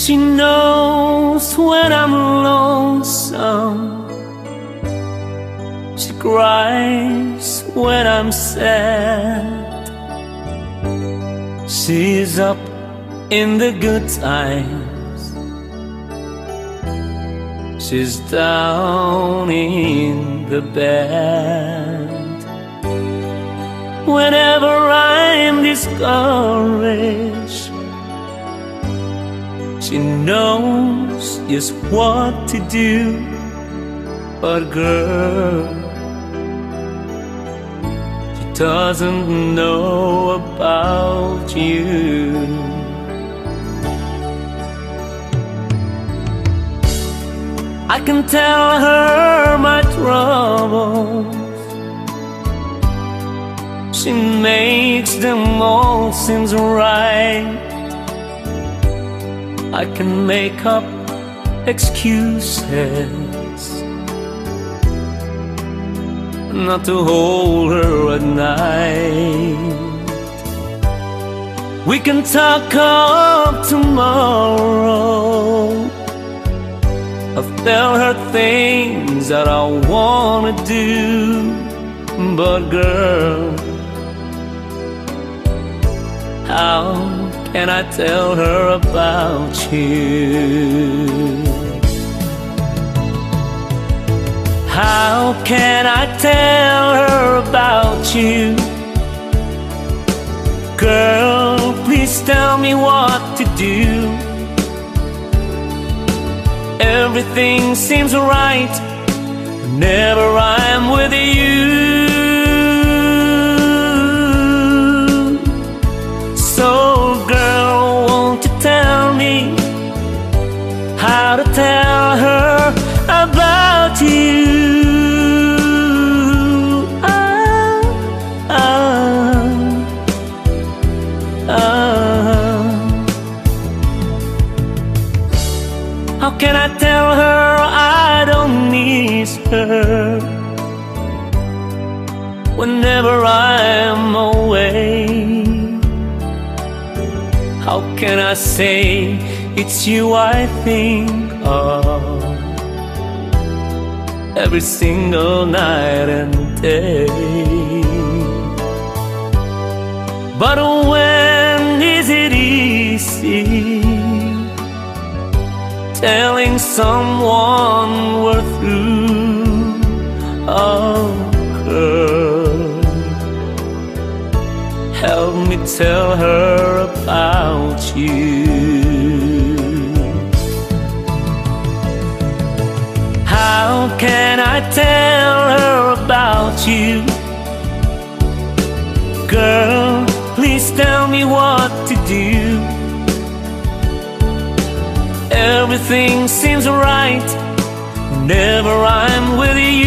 She knows when I'm lonesome. She cries when I'm sad. She's up in the good times. She's down in the bad. Whenever I'm discouraged, she knows just what to do. But girl, she doesn't know about you. I can tell her my troubles. She makes them all seem right. I can make up excuses not to hold her at night. We can talk of tomorrow. I'll tell her things that I wanna do. But girl, how can I tell her about you? How can I tell her about you? Girl, please tell me what to do. Everything seems right whenever I'm with you. So girl, won't you tell me how to tell her about you? How can I tell her I don't need her whenever I'm away? How can I say it's you I think of every single night and day? But when is it easy telling someone we're through? Oh, girl, help me tell her about you. How can I tell her about you? Girl, please tell me what to do. Everything seems right whenever I'm with you.